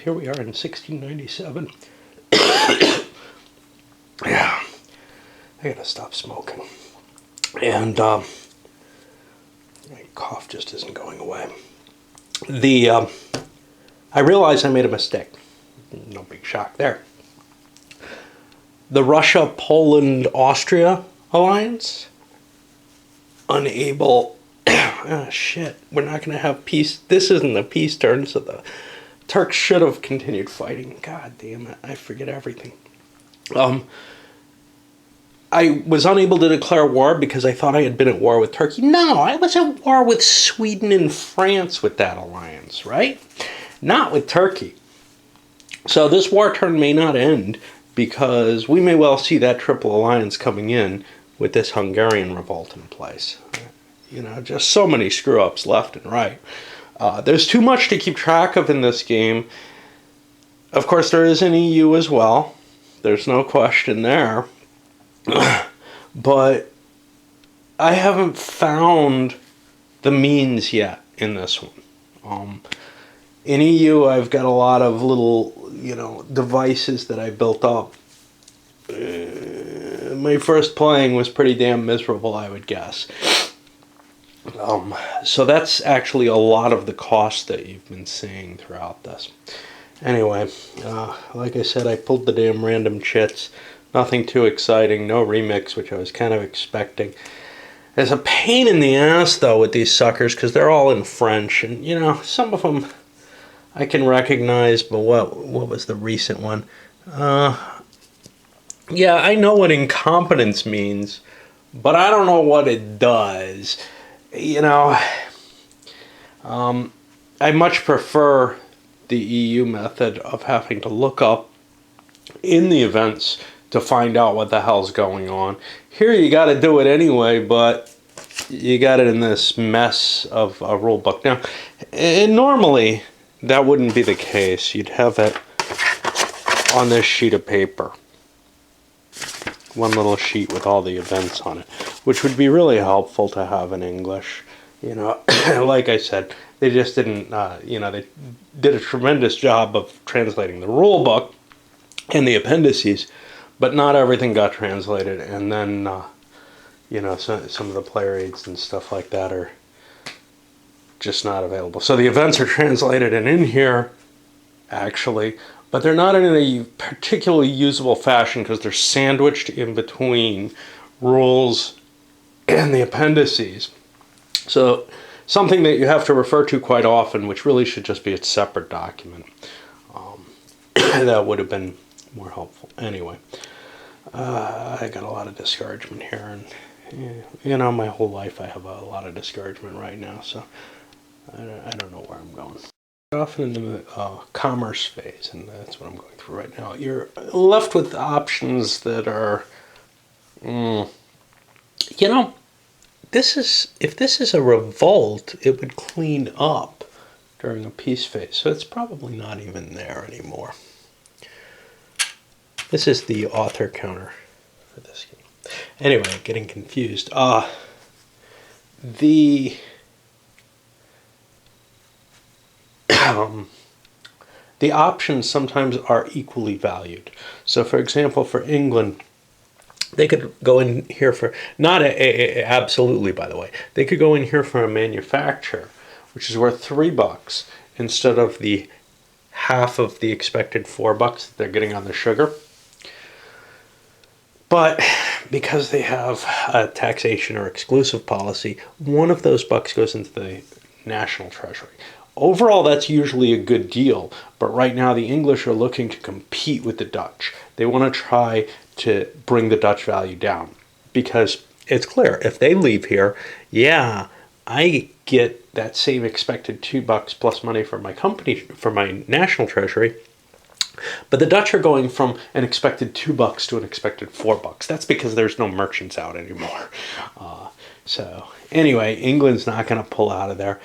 here we are in 1697. Yeah, I gotta stop smoking. And my cough just isn't going away. I realized I made a mistake. No big shock there. The Russia-Poland-Austria alliance, unable. Shit, we're not going to have peace. This isn't a peace turn, so the Turks should have continued fighting. God damn it, I forget everything. I was unable to declare war because I thought I had been at war with Turkey. No, I was at war with Sweden and France with that alliance, right? Not with Turkey. So this war turn may not end because we may well see that triple alliance coming in with this Hungarian revolt in place. You know, just so many screw-ups left and right. There's too much to keep track of in this game. Of course, there is an EU as well. There's no question there. But I haven't found the means yet in this one. In EU, I've got a lot of little, devices that I built up. My first playing was pretty damn miserable, I would guess. So that's actually a lot of the cost that you've been seeing throughout this. Anyway, like I said, I pulled the damn random chits. Nothing too exciting, no remix, which I was kind of expecting. There's a pain in the ass, though, with these suckers, because they're all in French. And, some of them I can recognize, but what was the recent one? Yeah, I know what incompetence means, but I don't know what it does. I much prefer the EU method of having to look up in the events to find out what the hell's going on. Here you got to do it anyway, but you got it in this mess of a rule book. Now, and normally that wouldn't be the case. You'd have it on this sheet of paper. One little sheet with all the events on it, which would be really helpful to have in English. Like I said, they just didn't, they did a tremendous job of translating the rule book and the appendices, but not everything got translated. And then, some of the player aids and stuff like that are just not available. So the events are translated and in here, actually, but they're not in a particularly usable fashion because they're sandwiched in between rules and the appendices. So something that you have to refer to quite often, which really should just be a separate document. That would have been more helpful. Anyway, I got a lot of discouragement here, and my whole life I have a lot of discouragement right now, so I don't know where I'm going. Often in the commerce phase, and that's what I'm going through right now. You're left with options that are, if this is a revolt, it would clean up during a peace phase, so it's probably not even there anymore. This is the author counter for this game. Anyway, getting confused. The options sometimes are equally valued. So, for example, for England, they could go in here for, not absolutely, by the way, they could go in here for a manufacturer, which is worth $3 instead of the half of the expected $4 that they're getting on the sugar. But because they have a taxation or exclusive policy, one of those bucks goes into the national treasury. Overall, that's usually a good deal, but right now the English are looking to compete with the Dutch. They want to try to bring the Dutch value down because it's clear if they leave here, I get that same expected $2 plus money for my company, for my national treasury. But the Dutch are going from an expected $2 to an expected $4. That's because there's no merchants out anymore. So anyway, England's not going to pull out of there.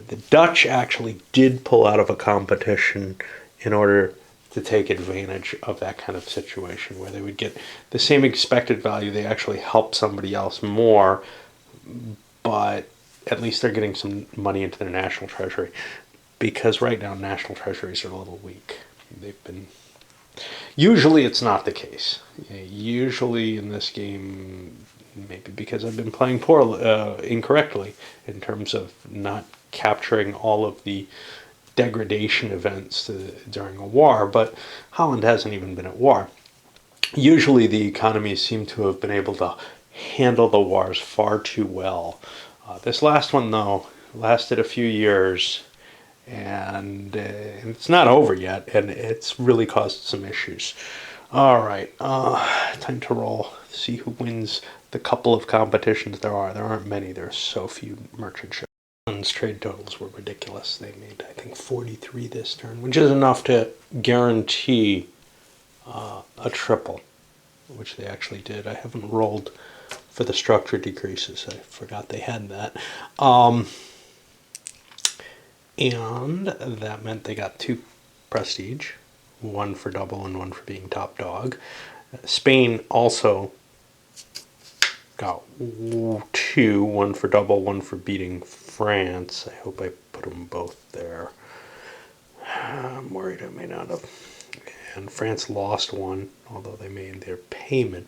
The Dutch actually did pull out of a competition in order to take advantage of that kind of situation where they would get the same expected value. They actually help somebody else more, but at least they're getting some money into their national treasury. because right now national treasuries are a little weak. They've been. Usually it's not the case. Usually in this game, maybe because I've been playing incorrectly in terms of not capturing all of the degradation events during a war, but Holland hasn't even been at war. Usually the economies seem to have been able to handle the wars far too well. This last one, though, lasted a few years, and it's not over yet, and it's really caused some issues. All right, time to roll. See who wins the couple of competitions there are. There aren't many. There's so few merchant ships. Trade totals were ridiculous. They made, I think, 43 this turn, which is enough to guarantee a triple, which they actually did. I haven't rolled for the structure decreases. I forgot they had that. And that meant they got 2 prestige, 1 for double and 1 for being top dog. Spain also got 2, 1 for double, 1 for beating France. I hope I put them both there. I'm worried I may not have. And France lost 1, although they made their payment.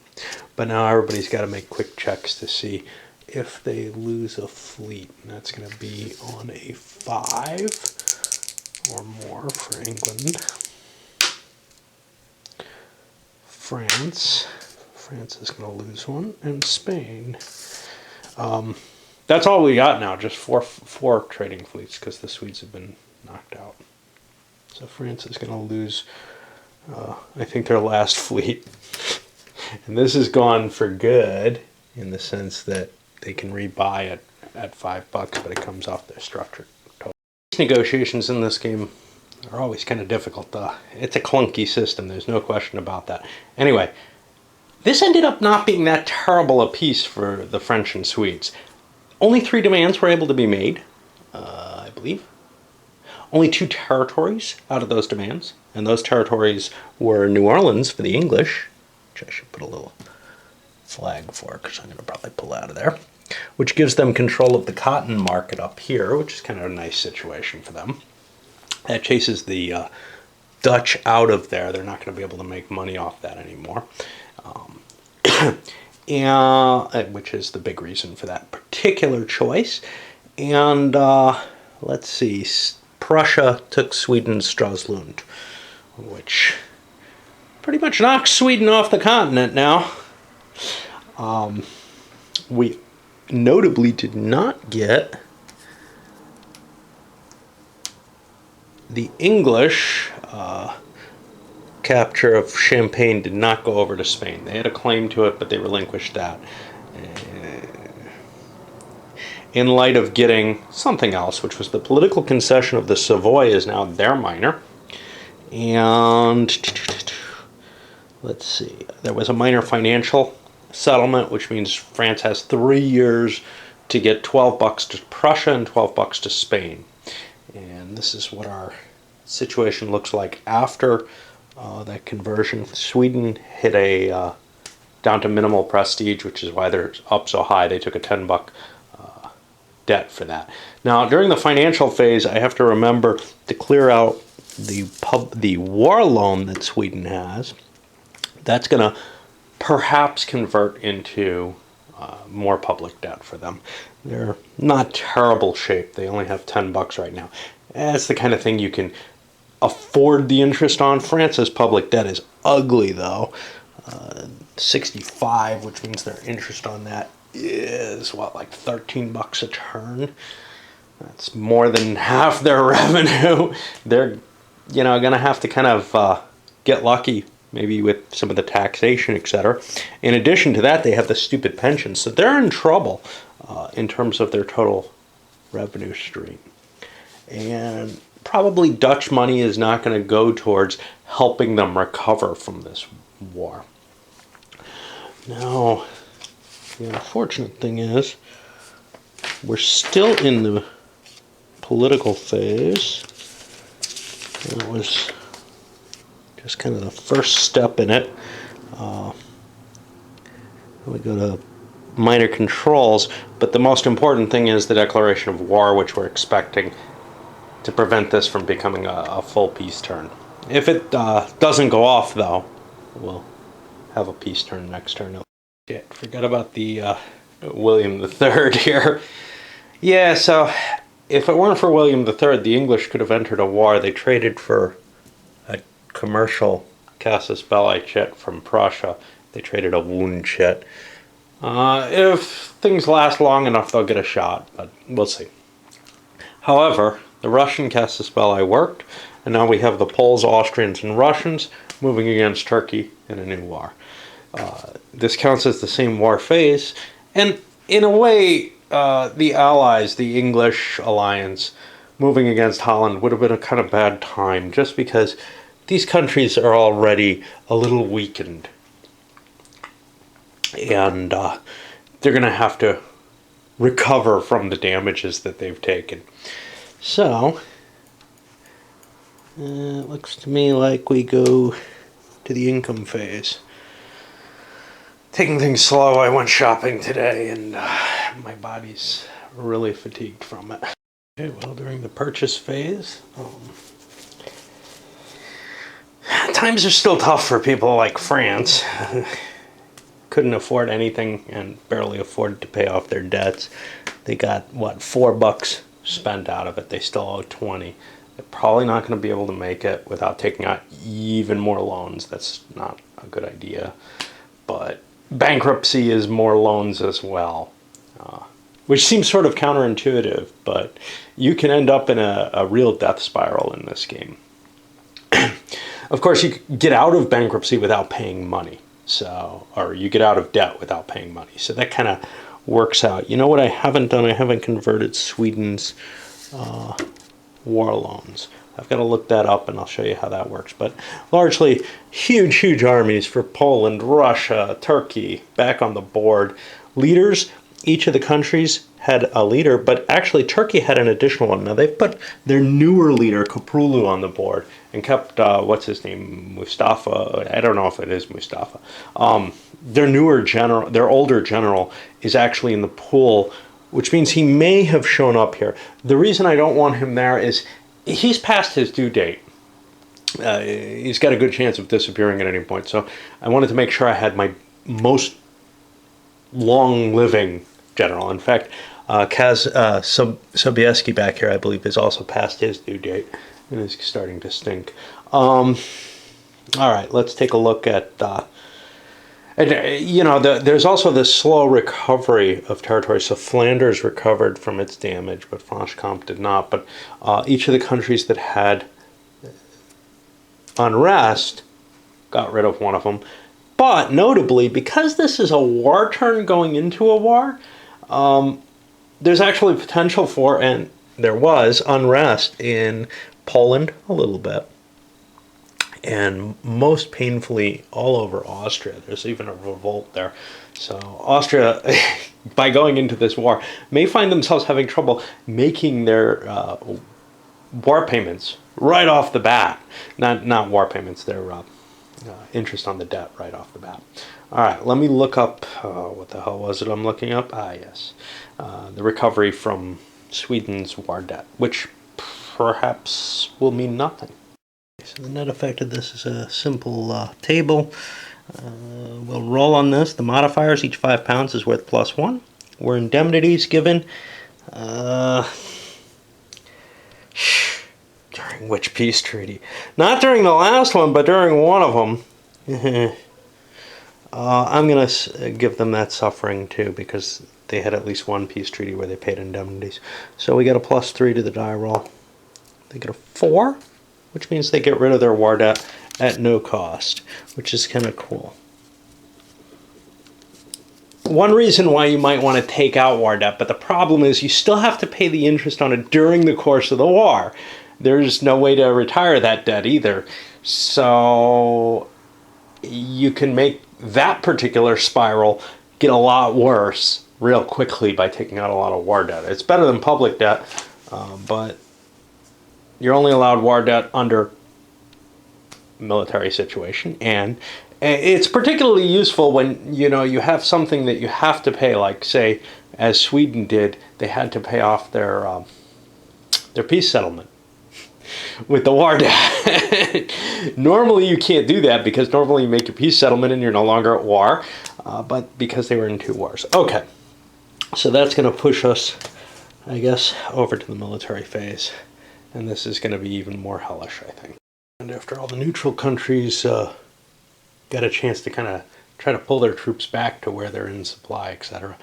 But now everybody's got to make quick checks to see if they lose a fleet. And that's going to be on a 5 or more for England. France is going to lose 1, and Spain. That's all we got now, just four trading fleets, because the Swedes have been knocked out. So France is going to lose, I think, their last fleet. And this has gone for good in the sense that they can rebuy it at $5, but it comes off their structure. Negotiations in this game are always kind of difficult. It's a clunky system, there's no question about that. Anyway, this ended up not being that terrible a piece for the French and Swedes. Only 3 demands were able to be made, I believe. Only 2 territories out of those demands, and those territories were New Orleans for the English, which I should put a little flag for, because I'm going to probably pull out of there, which gives them control of the cotton market up here, which is kind of a nice situation for them. That chases the Dutch out of there. They're not going to be able to make money off that anymore. Which is the big reason for that particular choice. And let's see, Prussia took Sweden's Stralsund, which pretty much knocks Sweden off the continent now. We notably did not get the English capture of Champagne did not go over to Spain. They had a claim to it, but they relinquished that in light of getting something else, which was the political concession of the Savoy is now their minor. And let's see, there was a minor financial settlement, which means France has 3 years to get $12 to Prussia and $12 to Spain. And this is what our situation looks like after that conversion. Sweden hit a down to minimal prestige, which is why they're up so high. They took a $10 debt for that. Now, during the financial phase, I have to remember to clear out the war loan that Sweden has. That's going to perhaps convert into more public debt for them. They're not terrible shape. They only have $10 right now. That's the kind of thing you can afford the interest on. France's public debt is ugly, though. 65, which means their interest on that is, what, like $13 a turn? That's more than half their revenue. They're, going to have to kind of get lucky, maybe with some of the taxation, etc. In addition to that, they have the stupid pensions. So they're in trouble in terms of their total revenue stream. And probably Dutch money is not going to go towards helping them recover from this war. Now, the unfortunate thing is, we're still in the political phase. It was just kind of the first step in it. We go to minor controls, but the most important thing is the declaration of war, which we're expecting to prevent this from becoming a full peace turn. If it doesn't go off, though, we'll have a peace turn next turn. Shit, forgot about the William III here. Yeah, so if it weren't for William III, the English could have entered a war. They traded for a commercial casus belli chit from Prussia. They traded a wound chit. If things last long enough, they'll get a shot, but we'll see. However, the Russian casus belli worked, and now we have the Poles, Austrians, and Russians moving against Turkey in a new war. This counts as the same war phase, and in a way, the Allies, the English alliance, moving against Holland would have been a kind of bad time, just because these countries are already a little weakened. And they're going to have to recover from the damages that they've taken. So, it looks to me like we go to the income phase. Taking things slow, I went shopping today, and my body's really fatigued from it. Okay, well, during the purchase phase, times are still tough for people like France. Couldn't afford anything and barely afforded to pay off their debts. They got, what, $4 spent out of it. They still owe 20. They're probably not going to be able to make it without taking out even more loans. That's not a good idea. But bankruptcy is more loans as well, which seems sort of counterintuitive, but you can end up in a real death spiral in this game. Of course, you can get out of bankruptcy without paying money. So, or you get out of debt without paying money. So that kind of works out. You know what I haven't done? I haven't converted Sweden's war loans. I've got to look that up, and I'll show you how that works. But largely, huge armies for Poland, Russia, Turkey, back on the board. Leaders, each of the countries had a leader, but actually Turkey had an additional one. Now they've put their newer leader, Köprülü, on the board and kept, what's his name, Mustafa. I don't know if it is Mustafa. Their newer general, their older general is actually in the pool, which means he may have shown up here. The reason I don't want him there is he's past his due date. He's got a good chance of disappearing at any point. So I wanted to make sure I had my most long-living general. In fact, Sobieski back here, I believe, is also past his due date and is starting to stink. All right, let's take a look at, there's also this slow recovery of territory. So Flanders recovered from its damage, but Franche-Comté did not. But each of the countries that had unrest got rid of one of them. But notably, because this is a war turn going into a war, there's actually potential for, and there was, unrest in Poland a little bit, and most painfully all over Austria. There's even a revolt there. So Austria, by going into this war, may find themselves having trouble making their war payments right off the bat. Not war payments, their interest on the debt right off the bat. All right, let me look up, what the hell was it I'm looking up? Yes, the recovery from Sweden's war debt, which perhaps will mean nothing. So the net effect of this is a simple table. We'll roll on this. The modifiers, each 5 pounds is worth +1. Were indemnities given? During which peace treaty? Not during the last one, but during one of them. I'm going to give them that suffering too, because they had at least one peace treaty where they paid indemnities. So we get a +3 to the die roll. They get a 4, which means they get rid of their war debt at no cost, which is kind of cool. One reason why you might want to take out war debt, but the problem is you still have to pay the interest on it during the course of the war. There's no way to retire that debt either. So you can make that particular spiral get a lot worse real quickly by taking out a lot of war debt. It's better than public debt, but you're only allowed war debt under military situation, and it's particularly useful when you have something that you have to pay, like say as Sweden did, they had to pay off their peace settlement with the war debt. Normally you can't do that because normally you make a peace settlement and you're no longer at war, but because they were in 2 wars. Okay, so that's going to push us, I guess, over to the military phase, and this is going to be even more hellish, I think. And after all the neutral countries got a chance to kind of try to pull their troops back to where they're in supply, etc.,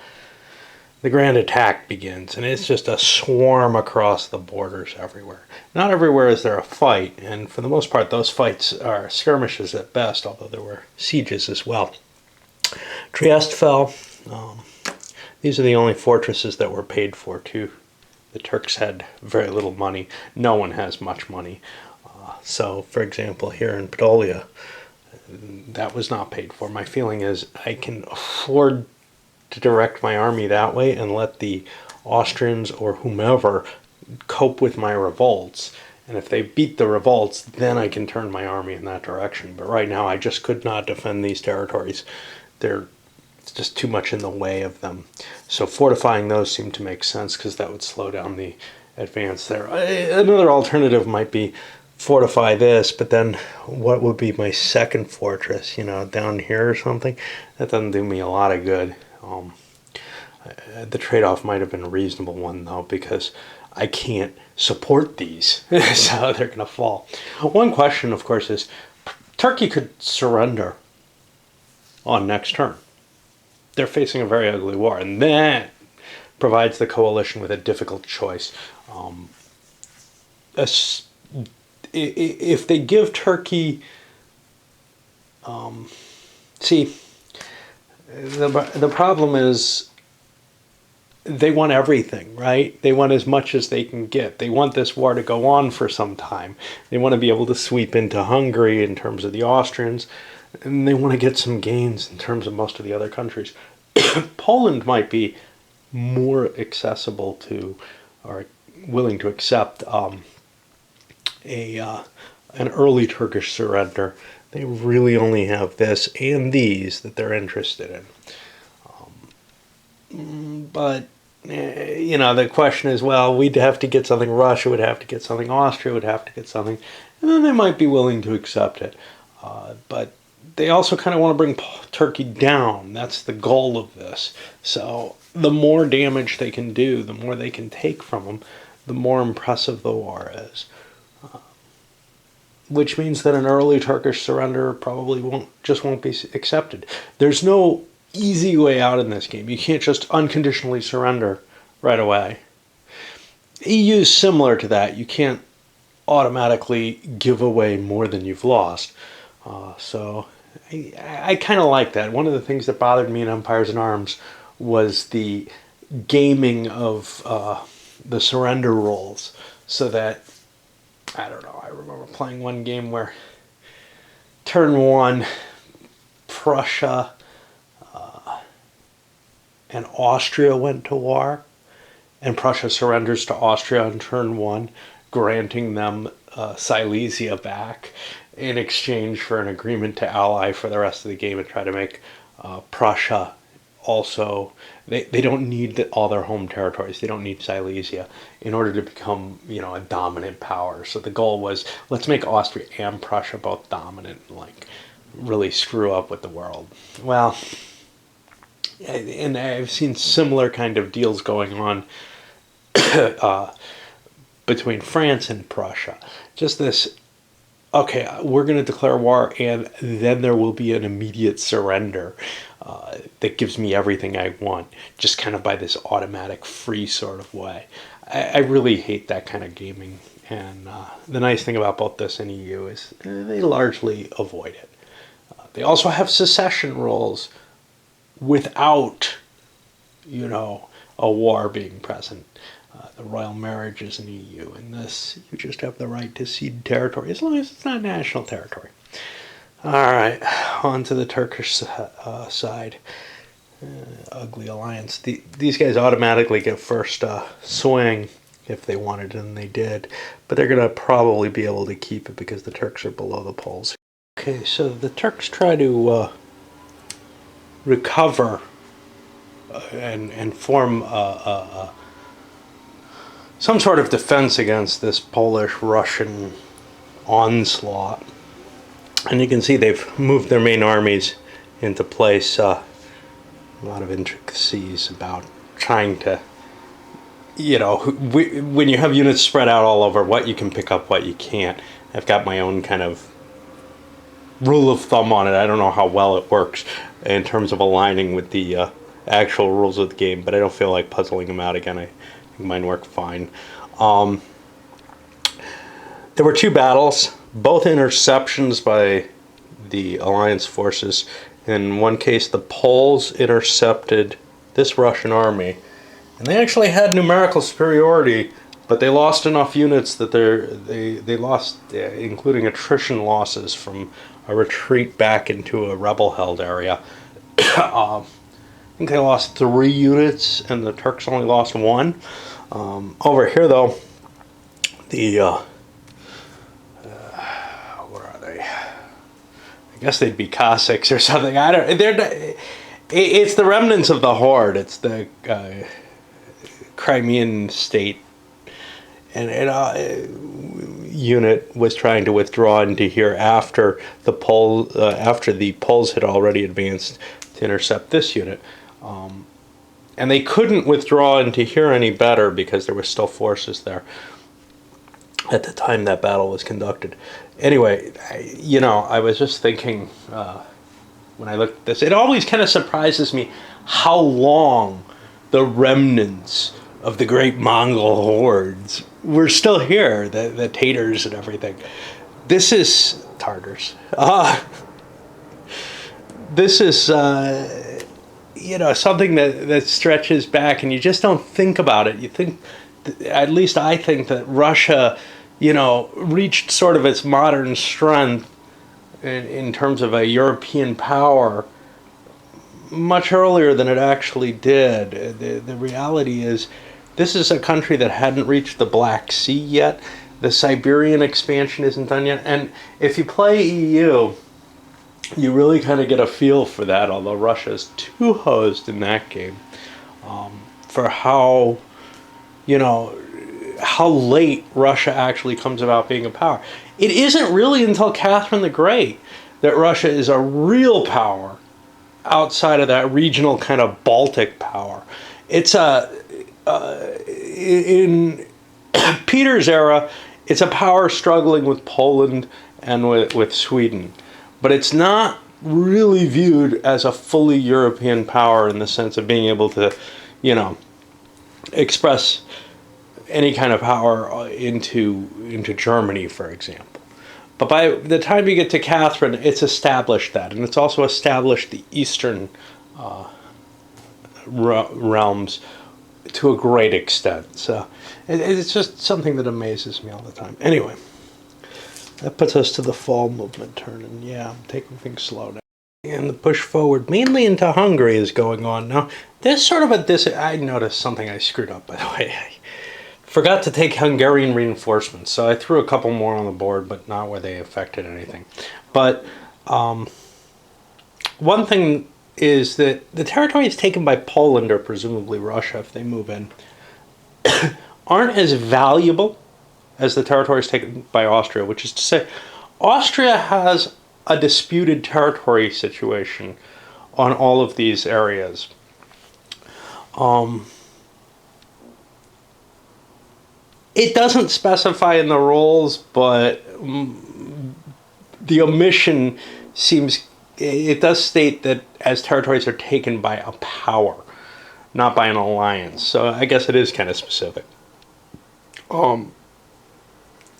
the grand attack begins, and it's just a swarm across the borders everywhere. Not everywhere is there a fight, and for the most part those fights are skirmishes at best, although there were sieges as well. Trieste fell. These are the only fortresses that were paid for too. The Turks had very little money. No one has much money. So, for example, here in Podolia, that was not paid for. My feeling is I can afford to direct my army that way and let the Austrians or whomever cope with my revolts. And if they beat the revolts, then I can turn my army in that direction. But right now, I just could not defend these territories. It's just too much in the way of them. So fortifying those seemed to make sense because that would slow down the advance there. Another alternative might be fortify this, but then what would be my second fortress, down here or something? That doesn't do me a lot of good. The trade-off might have been a reasonable one, though, because I can't support these, so they're going to fall. One question, of course, is Turkey could surrender on next turn. They're facing a very ugly war, and that provides the coalition with a difficult choice. If they give Turkey, the problem is they want everything, right? They want as much as they can get. They want this war to go on for some time. They want to be able to sweep into Hungary in terms of the Austrians, and they want to get some gains in terms of most of the other countries. Poland might be more accessible to, or willing to accept, an early Turkish surrender. They really only have this and these that they're interested in. But the question is, well, we'd have to get something. Russia would have to get something. Austria would have to get something, and then they might be willing to accept it. But they also kind of want to bring Turkey down. That's the goal of this. So the more damage they can do, the more they can take from them, the more impressive the war is. Which means that an early Turkish surrender probably won't be accepted. There's no easy way out in this game. You can't just unconditionally surrender right away. EU is similar to that. You can't automatically give away more than you've lost. So I kind of like that. One of the things that bothered me in Empires in Arms was the gaming of the surrender rolls, so that, I don't know, I remember playing one game where turn 1, Prussia and Austria went to war, and Prussia surrenders to Austria on turn 1, granting them Silesia back in exchange for an agreement to ally for the rest of the game and try to make Prussia also, they don't need all their home territories. They don't need Silesia in order to become, a dominant power. So the goal was, let's make Austria and Prussia both dominant and really screw up with the world. Well, and I've seen similar kind of deals going on between France and Prussia. Just this, okay, we're going to declare war, and then there will be an immediate surrender that gives me everything I want, just kind of by this automatic free sort of way. I really hate that kind of gaming, and the nice thing about both this and EU is they largely avoid it. They also have secession rules without, a war being present. The royal marriage is in EU. In this, you just have the right to cede territory, as long as it's not national territory. All right, on to the Turkish side. Ugly alliance. These guys automatically get first swing if they wanted, and they did. But they're going to probably be able to keep it because the Turks are below the poles. Okay, so the Turks try to recover and form some sort of defense against this Polish-Russian onslaught. And you can see they've moved their main armies into place. A lot of intricacies about trying to, when you have units spread out all over, what you can pick up, what you can't. I've got my own kind of rule of thumb on it. I don't know how well it works in terms of aligning with the actual rules of the game, but I don't feel like puzzling them out again. I think mine work fine. There were 2 battles, both interceptions by the Alliance forces. In one case, the Poles intercepted this Russian army, and they actually had numerical superiority, but they lost enough units that they lost, including attrition losses from a retreat back into a rebel-held area. I think they lost 3 units, and the Turks only lost 1. Over here, though, the where are they? I guess they'd be Cossacks or something. I don't. It's the remnants of the Horde. It's the Crimean state, and unit was trying to withdraw into here after the Poles had already advanced to intercept this unit. And they couldn't withdraw into here any better because there were still forces there at the time that battle was conducted. Anyway, I was just thinking when I looked at this, it always kind of surprises me how long the remnants of the great Mongol hordes were still here, the Tatars and everything. This is Tartars. This is something that stretches back, and you just don't think about it. You think, at least I think, that Russia, reached sort of its modern strength in terms of a European power much earlier than it actually did. The reality is, this is a country that hadn't reached the Black Sea yet. The Siberian expansion isn't done yet. And if you play EU, you really kind of get a feel for that, although Russia is too hosed in that game, for how late Russia actually comes about being a power. It isn't really until Catherine the Great that Russia is a real power outside of that regional kind of Baltic power. It's in Peter's era, it's a power struggling with Poland and with Sweden. But it's not really viewed as a fully European power in the sense of being able to, express any kind of power into Germany, for example. But by the time you get to Catherine, it's established that. And it's also established the eastern realms to a great extent. So it's just something that amazes me all the time. Anyway. That puts us to the fall movement turning. Yeah, I'm taking things slow now. And the push forward, mainly into Hungary, is going on now. There's sort of I noticed something I screwed up, by the way. I forgot to take Hungarian reinforcements, so I threw a couple more on the board, but not where they affected anything. But one thing is that the territories taken by Poland, or presumably Russia if they move in, aren't as valuable as the territories taken by Austria, which is to say, Austria has a disputed territory situation on all of these areas. It doesn't specify in the rules, but the omission seems, it does state that as territories are taken by a power, not by an alliance. So I guess it is kind of specific.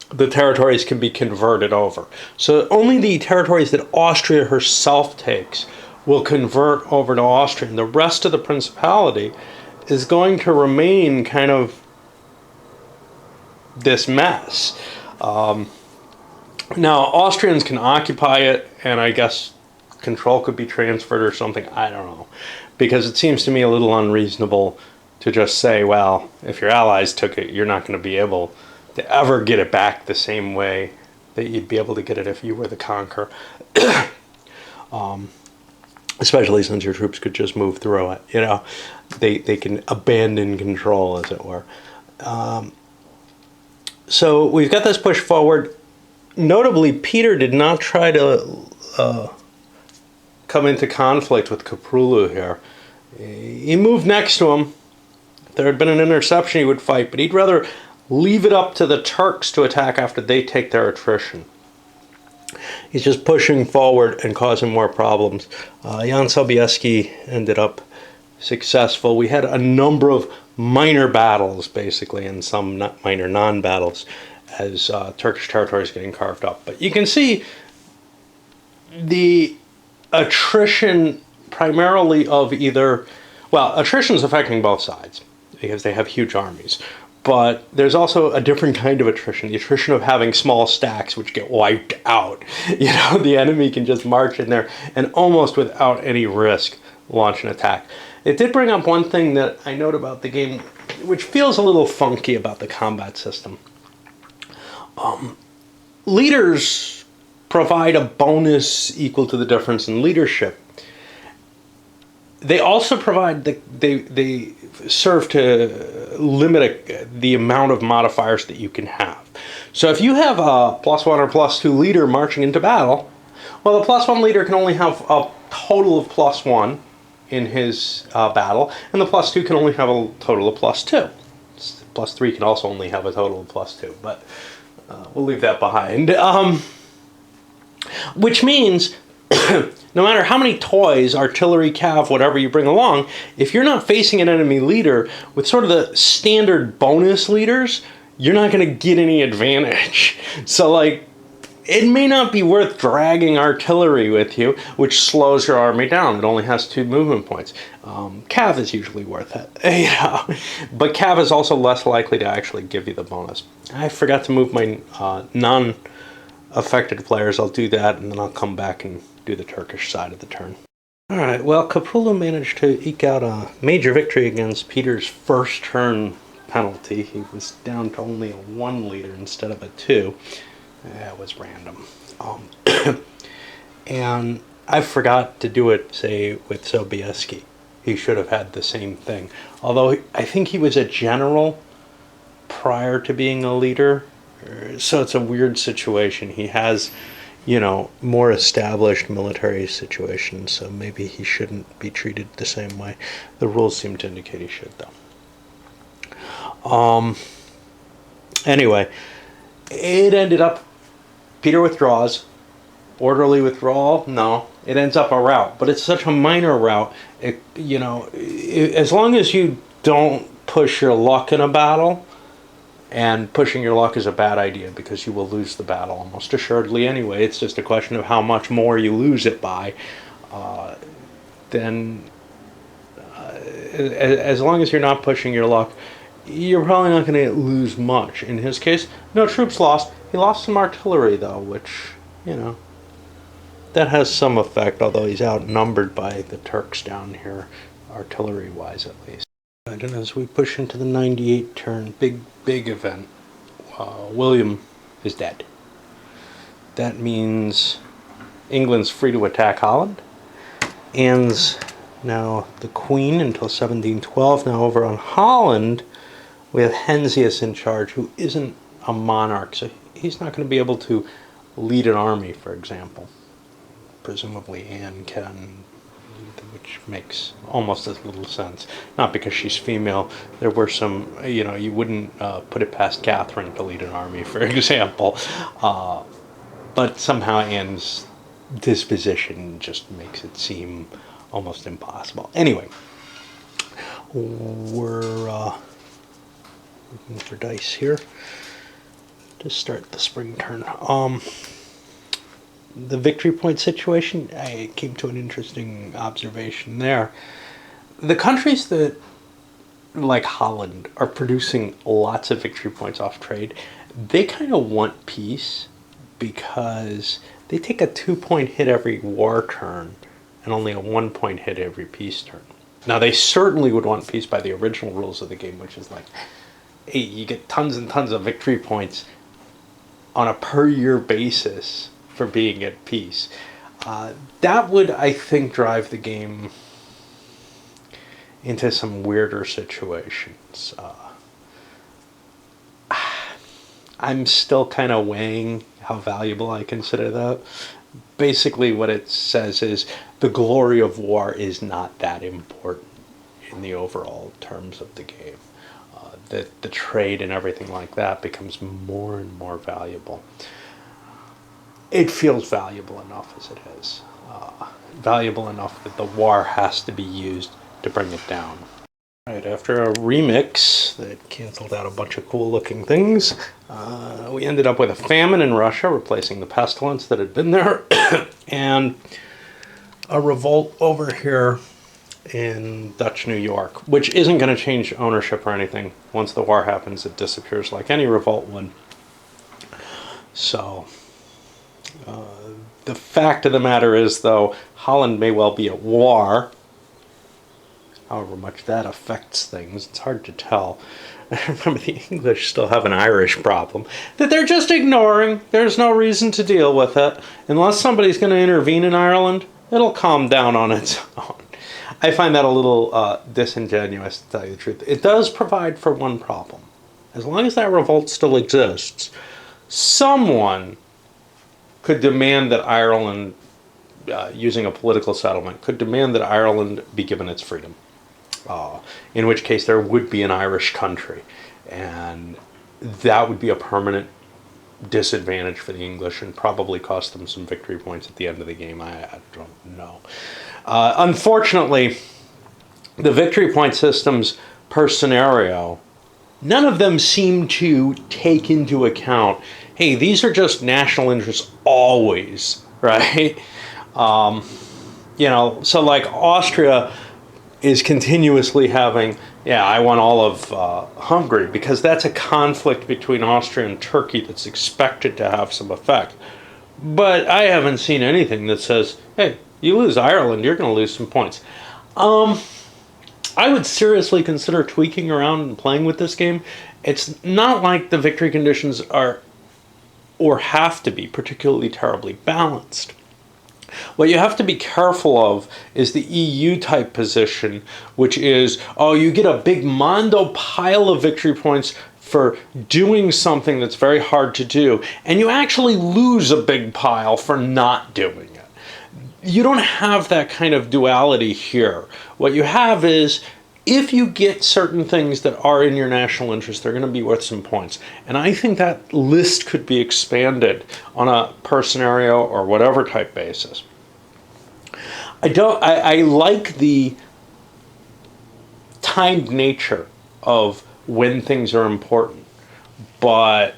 The territories can be converted over. So only the territories that Austria herself takes will convert over to Austria. And the rest of the principality is going to remain kind of this mess. Now, Austrians can occupy it, and I guess control could be transferred or something. I don't know. Because it seems to me a little unreasonable to just say, well, if your allies took it, you're not going to be able to ever get it back the same way that you'd be able to get it if you were the conqueror. Especially since your troops could just move through it. They can abandon control, as it were. So we've got this push forward. Notably, Peter did not try to come into conflict with Kaprulu here. He moved next to him. If there had been an interception, he would fight, but he'd rather leave it up to the Turks to attack after they take their attrition. He's just pushing forward and causing more problems. Jan Sobieski ended up successful. We had a number of minor battles, basically, and some minor non-battles as Turkish territory is getting carved up. But you can see the attrition primarily of either, well, attrition is affecting both sides because they have huge armies. But there's also a different kind of attrition, the attrition of having small stacks which get wiped out. You know, the enemy can just march in there and almost without any risk launch an attack. It did bring up one thing that I note about the game, which feels a little funky about the combat system. Leaders provide a bonus equal to the difference in leadership. They also provide, they serve to limit the amount of modifiers that you can have. So if you have a +1 or +2 leader marching into battle, well, the +1 leader can only have a total of +1 in his battle, and the +2 can only have a total of +2. +3 can also only have a total of +2, but we'll leave that behind. Which means no matter how many toys, artillery, cav, whatever you bring along, if you're not facing an enemy leader with sort of the standard bonus leaders, you're not going to get any advantage. So, like, it may not be worth dragging artillery with you, which slows your army down. It only has 2 movement points. Cav is usually worth it. Yeah. But Cav is also less likely to actually give you the bonus. I forgot to move my non-affected players. I'll do that, and then I'll come back and do the Turkish side of the turn. Alright, well, Kaprulu managed to eke out a major victory against Peter's first turn penalty. He was down to only a 1 leader instead of a 2. That was random. And I forgot to do it, say, with Sobieski. He should have had the same thing. Although I think he was a general prior to being a leader. So it's a weird situation. He has, you know, more established military situations, so maybe he shouldn't be treated the same way. The rules seem to indicate he should, though. Anyway, it ended up Peter withdraws. Orderly withdrawal? No. It ends up a rout, but it's such a minor rout. As long as you don't push your luck in a battle, and pushing your luck is a bad idea because you will lose the battle almost assuredly anyway. It's just a question of how much more you lose it by. As long as you're not pushing your luck, you're probably not going to lose much. In his case, no troops lost. He lost some artillery, though, which, that has some effect, although he's outnumbered by the Turks down here, artillery-wise at least. And as we push into the 98 turn, big event, William is dead. That means England's free to attack Holland. Anne's now the Queen until 1712. Now over on Holland, we have Heinsius in charge, who isn't a monarch, so he's not going to be able to lead an army, for example. Presumably Anne can, which makes almost as little sense. Not because she's female. There were some, you wouldn't put it past Catherine to lead an army, for example. But somehow Anne's disposition just makes it seem almost impossible. Anyway, we're looking for dice here to start the spring turn. The victory point situation, I came to an interesting observation there. The countries that, like Holland, are producing lots of victory points off trade, they kind of want peace because they take a 2-point hit every war turn and only a 1-point hit every peace turn. Now, they certainly would want peace by the original rules of the game, which is like, hey, you get tons and tons of victory points on a per-year basis for being at peace. That would, I think, drive the game into some weirder situations. I'm still kind of weighing how valuable I consider that. Basically, what it says is the glory of war is not that important in the overall terms of the game. That the trade and everything like that becomes more and more valuable. It feels valuable enough as it is. Valuable enough that the war has to be used to bring it down. Right, after a remix that canceled out a bunch of cool looking things, we ended up with a famine in Russia, replacing the pestilence that had been there, and a revolt over here in Dutch New York, which isn't going to change ownership or anything. Once the war happens, it disappears like any revolt would. So, the fact of the matter is, though, Holland may well be at war. However much that affects things, it's hard to tell. I remember the English still have an Irish problem that they're just ignoring. There's no reason to deal with it. Unless somebody's going to intervene in Ireland, it'll calm down on its own. I find that a little disingenuous, to tell you the truth. It does provide for one problem. As long as that revolt still exists, someone could demand that Ireland, using a political settlement, could demand that Ireland be given its freedom. In which case there would be an Irish country, and that would be a permanent disadvantage for the English and probably cost them some victory points at the end of the game. I don't know. Unfortunately, the victory point systems per scenario, none of them seem to take into account, hey, these are just national interests always, right? So like Austria is continuously having, I want all of Hungary, because that's a conflict between Austria and Turkey that's expected to have some effect. But I haven't seen anything that says, hey, you lose Ireland, you're going to lose some points. I would seriously consider tweaking around and playing with this game. It's not like the victory conditions are or have to be particularly terribly balanced. What you have to be careful of is the EU type position, which is, you get a big mondo pile of victory points for doing something that's very hard to do, and you actually lose a big pile for not doing it. You don't have that kind of duality here. What you have is, if you get certain things that are in your national interest, they're going to be worth some points. And I think that list could be expanded on a per scenario or whatever type basis. I like the timed nature of when things are important, but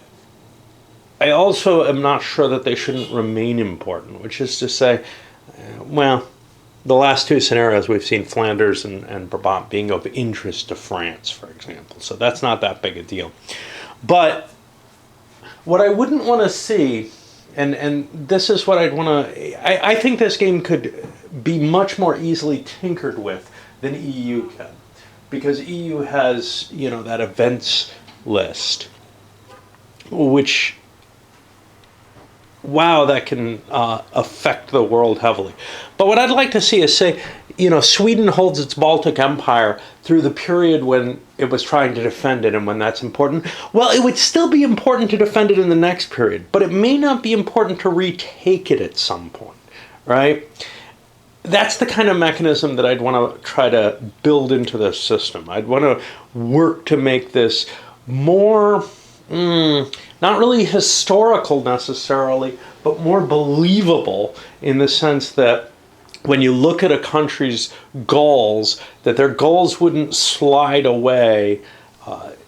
I also am not sure that they shouldn't remain important, which is to say, the last two scenarios we've seen Flanders and Brabant being of interest to France, for example. So that's not that big a deal. But what I wouldn't want to see, and this is what I'd want to, I think this game could be much more easily tinkered with than EU can. Because EU has, that events list, which, that can affect the world heavily. But what I'd like to see is, say, Sweden holds its Baltic Empire through the period when it was trying to defend it and when that's important. Well, it would still be important to defend it in the next period, but it may not be important to retake it at some point, right? That's the kind of mechanism that I'd want to try to build into this system. I'd want to work to make this more, not really historical necessarily, but more believable in the sense that when you look at a country's goals, that their goals wouldn't slide away.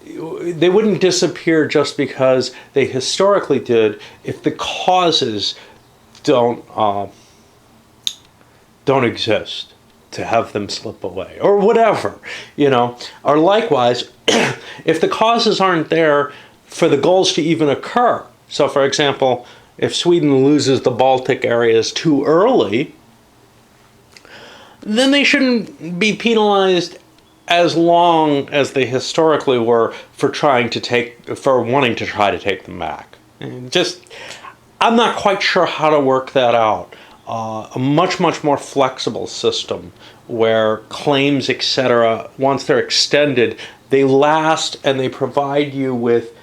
They wouldn't disappear just because they historically did if the causes don't exist to have them slip away or whatever, or likewise, if the causes aren't there for the goals to even occur. So for example, if Sweden loses the Baltic areas too early, then they shouldn't be penalized as long as they historically were for wanting to try to take them back. And I'm not quite sure how to work that out. A much more flexible system where claims, etc., once they're extended, they last and they provide you with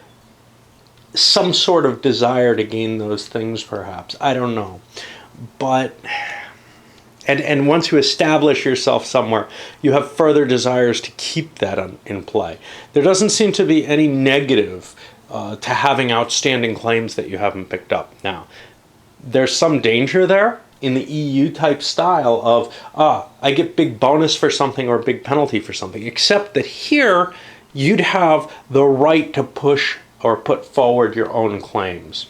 some sort of desire to gain those things, perhaps. I don't know. But, and once you establish yourself somewhere, you have further desires to keep that in play. There doesn't seem to be any negative to having outstanding claims that you haven't picked up. Now, there's some danger there in the EU type style of, I get big bonus for something or big penalty for something, except that here you'd have the right to push or put forward your own claims.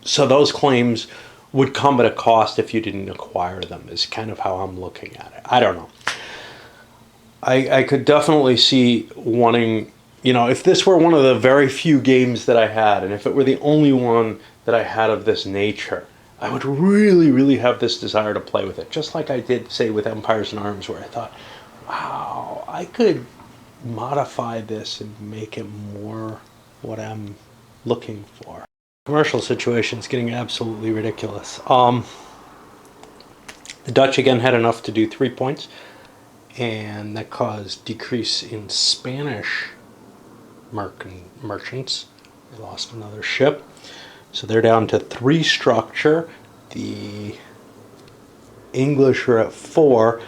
So those claims would come at a cost if you didn't acquire them, is kind of how I'm looking at it. I don't know. I could definitely see wanting, if this were one of the very few games that I had, and if it were the only one that I had of this nature, I would really, really have this desire to play with it. Just like I did, say, with Empires in Arms, where I thought, wow, I could modify this and make it more what I'm looking for. Commercial situation is getting absolutely ridiculous. The Dutch again had enough to do 3 points, and that caused decrease in Spanish merchants. They lost another ship, so they're down to 3 structure. The English are at 4.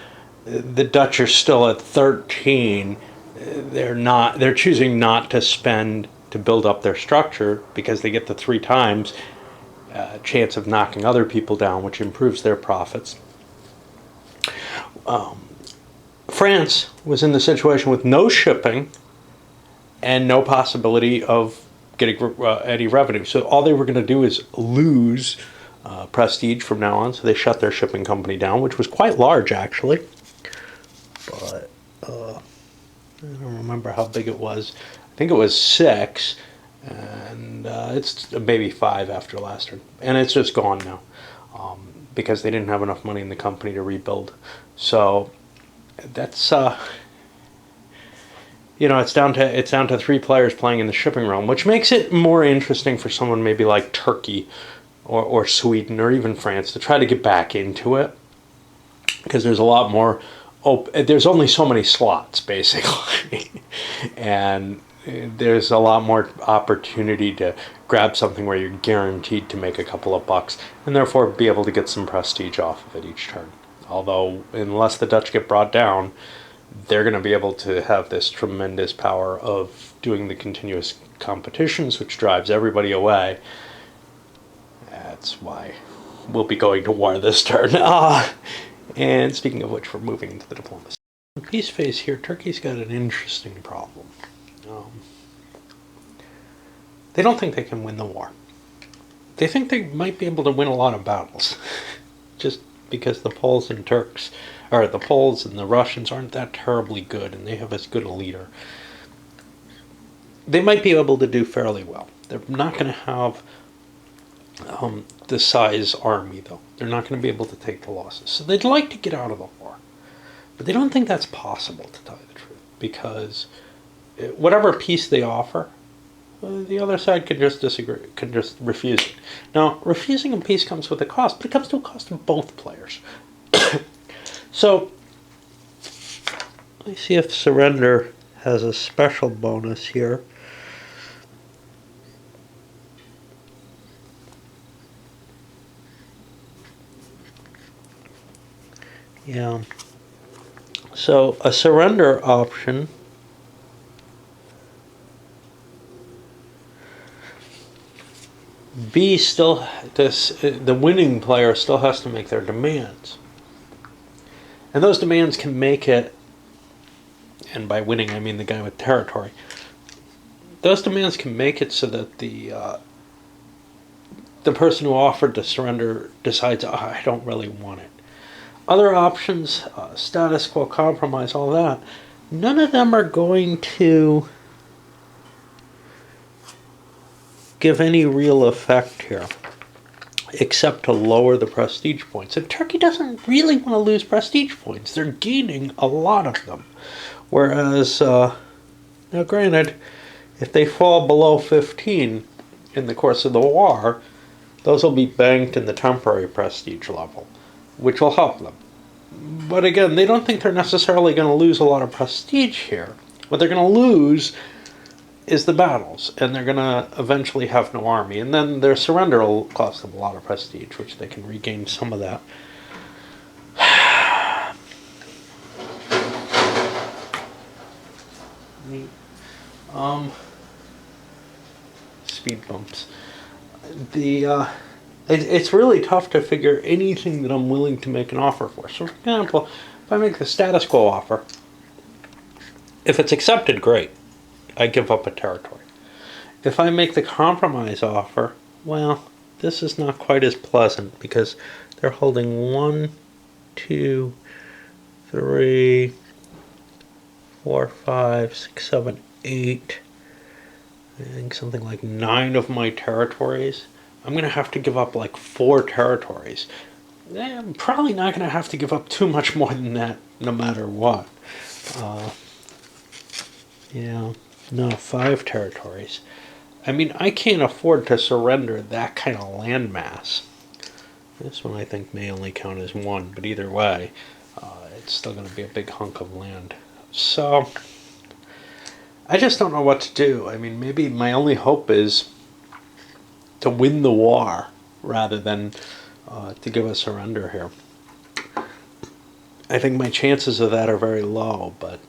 The Dutch are still at 13. They're choosing not to spend to build up their structure because they get the 3 times chance of knocking other people down, which improves their profits. France was in the situation with no shipping and no possibility of getting any revenue. So all they were going to do is lose prestige from now on. So they shut their shipping company down, which was quite large, actually. But I don't remember how big it was. I think it was 6, and it's maybe 5 after last turn. And it's just gone now because they didn't have enough money in the company to rebuild. So that's it's down to 3 players playing in the shipping realm, which makes it more interesting for someone maybe like Turkey or Sweden or even France to try to get back into it, because there's a lot more. There's only so many slots, basically, and there's a lot more opportunity to grab something where you're guaranteed to make a couple of bucks and therefore be able to get some prestige off of it each turn. Although, unless the Dutch get brought down, they're going to be able to have this tremendous power of doing the continuous competitions, which drives everybody away. That's why we'll be going to war this turn. And speaking of which, we're moving into the diplomacy. In peace phase here, Turkey's got an interesting problem. They don't think they can win the war. They think they might be able to win a lot of battles, just because the Poles and the Russians aren't that terribly good, and they have as good a leader. They might be able to do fairly well. They're not going to have the size army, though. They're not going to be able to take the losses. So they'd like to get out of the war. But they don't think that's possible, to tell you the truth, because whatever peace they offer, the other side can just disagree, can just refuse it. Now, refusing a peace comes with a cost, but it comes to a cost of both players. So, let me see if surrender has a special bonus here. Yeah. So a surrender option the winning player still has to make their demands. And those demands can make it, and by winning I mean the guy with territory, those demands can make it so that the person who offered to surrender decides, I don't really want it. Other options, status quo compromise, all that, none of them are going to give any real effect here, except to lower the prestige points. And Turkey doesn't really want to lose prestige points. They're gaining a lot of them. Whereas, now granted, if they fall below 15 in the course of the war, those will be banked in the temporary prestige level, which will help them. But again, they don't think they're necessarily going to lose a lot of prestige here. What they're going to lose is the battles, and they're going to eventually have no army. And then their surrender will cost them a lot of prestige, which they can regain some of that. Speed bumps. It's really tough to figure anything that I'm willing to make an offer for. So, for example, if I make the status quo offer, if it's accepted, great. I give up a territory. If I make the compromise offer, well, this is not quite as pleasant because they're holding 1, 2, 3, 4, 5, 6, 7, 8. I think something like 9 of my territories. I'm going to have to give up like 4 territories. I'm probably not going to have to give up too much more than that no matter what. No, 5 territories. I mean, I can't afford to surrender that kind of landmass. This one I think may only count as 1, but either way, it's still going to be a big hunk of land. So, I just don't know what to do. I mean, maybe my only hope is to win the war rather than to give a surrender here. I think my chances of that are very low, but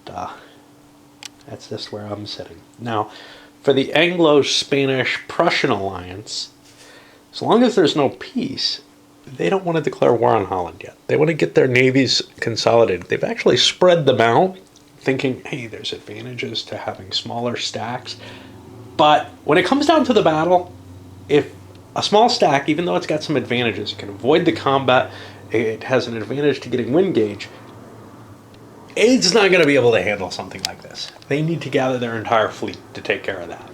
that's just where I'm sitting. Now, for the Anglo-Spanish-Prussian alliance, as long as there's no peace, they don't want to declare war on Holland yet. They want to get their navies consolidated. They've actually spread them out, thinking, hey, there's advantages to having smaller stacks. But when it comes down to the battle, if a small stack, even though it's got some advantages, it can avoid the combat, it has an advantage to getting wind gauge, it's not going to be able to handle something like this. They need to gather their entire fleet to take care of that.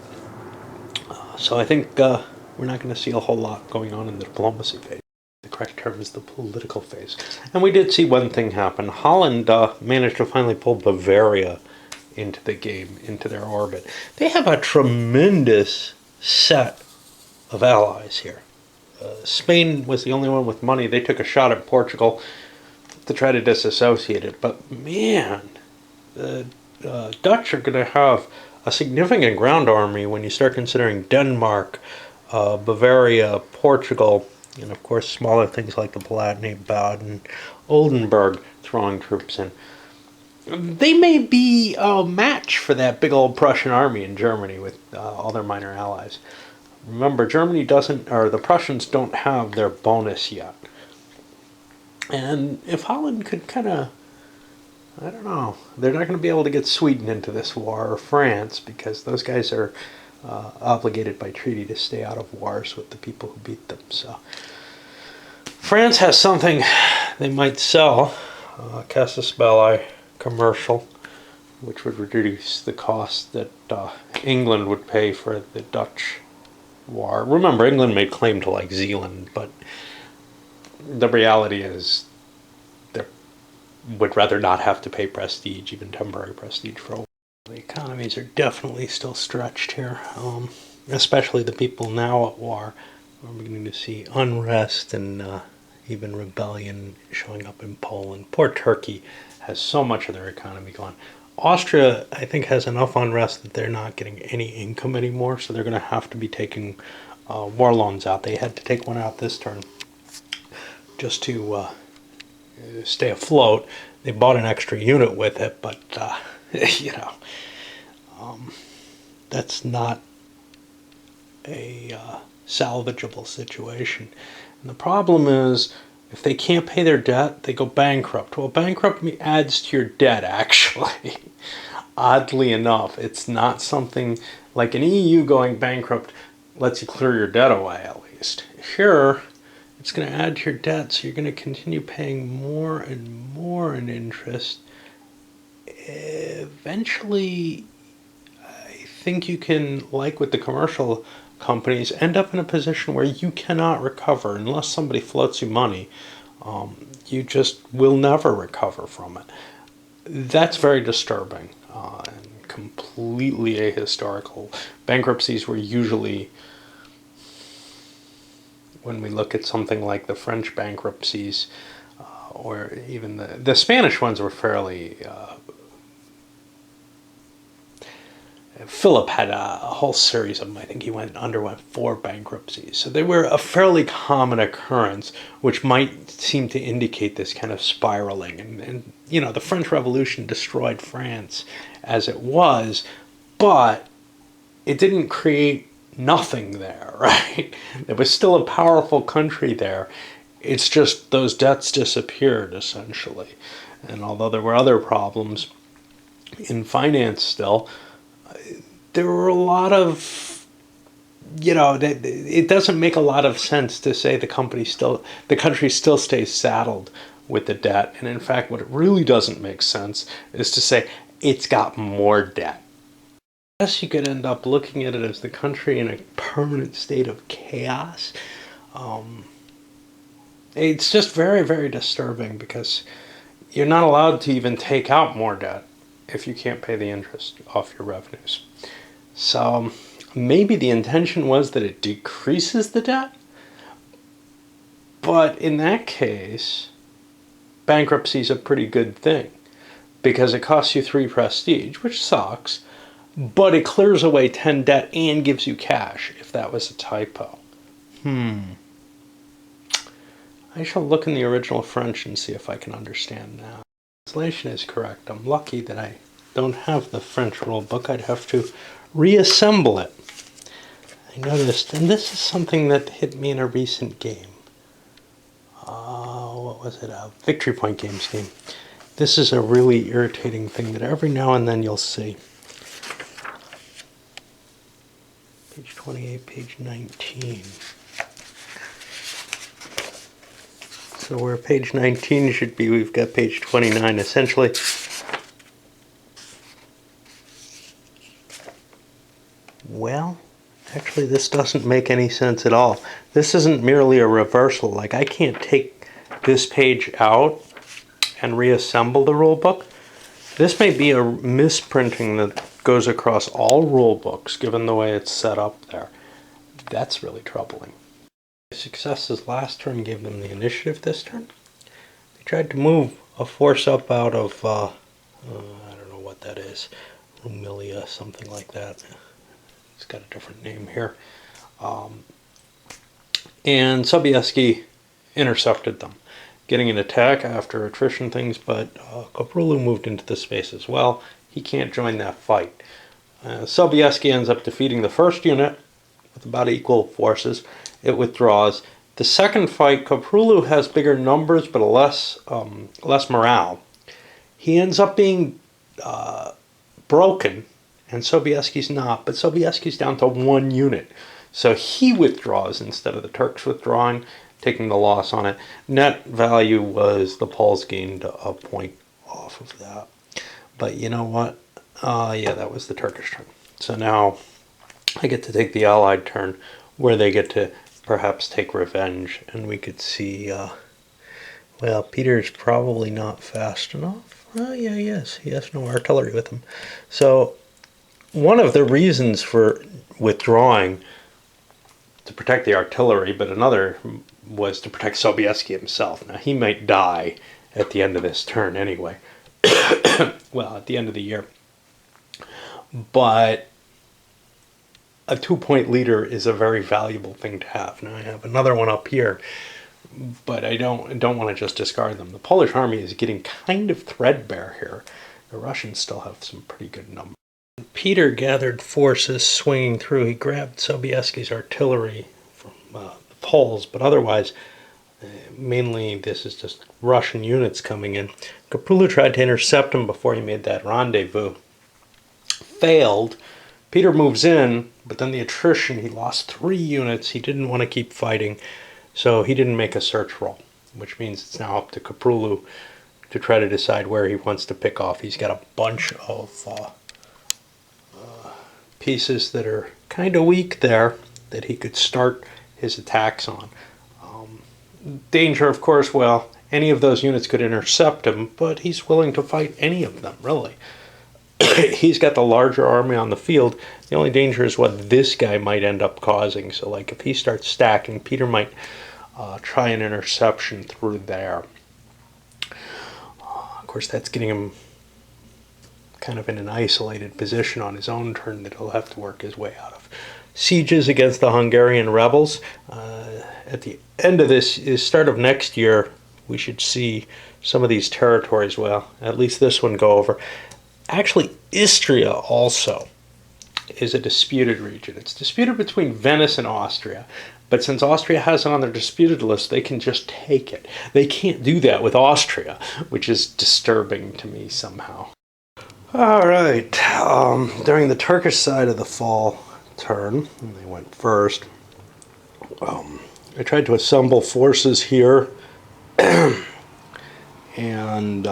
So I think we're not going to see a whole lot going on in the diplomacy phase. The correct term is the political phase. And we did see one thing happen. Holland managed to finally pull Bavaria into the game, into their orbit. They have a tremendous set of allies here. Spain was the only one with money. They took a shot at Portugal to try to disassociate it. But man, the Dutch are going to have a significant ground army when you start considering Denmark, Bavaria, Portugal, and of course smaller things like the Palatinate, Baden, Oldenburg throwing troops in. They may be a match for that big old Prussian army in Germany with all their minor allies. Remember, Germany doesn't, or the Prussians don't have their bonus yet. And if Holland could kind of, I don't know, they're not going to be able to get Sweden into this war, or France, because those guys are obligated by treaty to stay out of wars with the people who beat them. So France has something they might sell, Casus Belli commercial, which would reduce the cost that England would pay for the Dutch war. Remember, England made claim to like Zealand, but the reality is they would rather not have to pay prestige, even temporary prestige, for a while. The economies are definitely still stretched here, especially the people now at war. We're beginning to see unrest and even rebellion showing up in Poland. Poor Turkey has so much of their economy gone. Austria, I think, has enough unrest that they're not getting any income anymore, so they're going to have to be taking war loans out. They had to take one out this turn just to stay afloat. They bought an extra unit with it, but that's not a salvageable situation. And the problem is, if they can't pay their debt, they go bankrupt. Well, bankruptcy adds to your debt, actually. Oddly enough, it's not something like an EU going bankrupt lets you clear your debt away, at least. Here, it's going to add to your debt, so you're going to continue paying more and more in interest. Eventually, I think you can, like with the commercial companies, end up in a position where you cannot recover unless somebody floats you money. You just will never recover from it. That's very disturbing and completely ahistorical. Bankruptcies were usually, when we look at something like the French bankruptcies, or even the Spanish ones were fairly Philip had a whole series of them. I think he underwent 4 bankruptcies. So they were a fairly common occurrence, which might seem to indicate this kind of spiraling. And you know, the French Revolution destroyed France as it was, but it didn't create nothing there, right? There was still a powerful country there. It's just those debts disappeared, essentially. And although there were other problems in finance still, there were a lot of, you know, it doesn't make a lot of sense to say the country still stays saddled with the debt. And in fact, what it really doesn't make sense is to say it's got more debt. I guess you could end up looking at it as the country in a permanent state of chaos. It's just very, very disturbing because you're not allowed to even take out more debt if you can't pay the interest off your revenues. So maybe the intention was that it decreases the debt, but in that case, bankruptcy is a pretty good thing because it costs you 3 prestige, which sucks, but it clears away 10 debt and gives you cash if that was a typo. I shall look in the original French and see if I can understand now. The translation is correct. I'm lucky that I don't have the French rule book. I'd have to reassemble it. I noticed, and this is something that hit me in a recent game. What was it? A Victory Point Games game. This is a really irritating thing that every now and then you'll see. Page 28, page 19. So where page 19 should be, we've got page 29. Essentially, well, actually this doesn't make any sense at all. This isn't merely a reversal. Like, I can't take this page out and reassemble the rule book. This may be a misprinting that goes across all rule books, given the way it's set up there. That's really troubling. Successes last turn gave them the initiative this turn. They tried to move a force up out of, I don't know what that is, Rumilia, something like that. It's got a different name here. And Sobieski intercepted them, getting an attack after attrition things, but Koprulu moved into the space as well. He can't join that fight. Sobieski ends up defeating the first unit with about equal forces. It withdraws. The second fight, Koprulu has bigger numbers but less morale. He ends up being broken, and Sobieski's not, but Sobieski's down to 1 unit. So he withdraws instead of the Turks withdrawing, taking the loss on it. Net value was the Poles gained a point off of that. But you know what? Yeah, that was the Turkish turn. So now I get to take the Allied turn where they get to perhaps take revenge, and we could see, well, Peter's probably not fast enough. Oh, yeah, he is. He has no artillery with him. So one of the reasons for withdrawing to protect the artillery, but another was to protect Sobieski himself. Now, he might die at the end of this turn anyway. Well, at the end of the year. But a 2-point leader is a very valuable thing to have. Now I have another one up here, but I don't want to just discard them. The Polish army is getting kind of threadbare here. The Russians still have some pretty good numbers. Peter gathered forces swinging through. He grabbed Sobieski's artillery from the Poles, but otherwise, mainly this is just Russian units coming in. Koprulu tried to intercept him before he made that rendezvous. Failed. Peter moves in, but then the attrition, he lost 3 units. He didn't want to keep fighting, so he didn't make a search roll, which means it's now up to Koprulu to try to decide where he wants to pick off. He's got a bunch of pieces that are kind of weak there that he could start his attacks on. Danger, of course, well, any of those units could intercept him, but he's willing to fight any of them, really. He's got the larger army on the field. The only danger is what this guy might end up causing. So, like, if he starts stacking, Peter might try an interception through there. Of course, that's getting him kind of in an isolated position on his own turn that he'll have to work his way out of. Sieges against the Hungarian rebels. At the end of this, start of next year, we should see some of these territories, well, at least this one, go over. Actually, Istria also is a disputed region. It's disputed between Venice and Austria. But since Austria has it on their disputed list, they can just take it. They can't do that with Austria, which is disturbing to me somehow. All right. During the Turkish side of the fall turn, and they went first, I tried to assemble forces here and in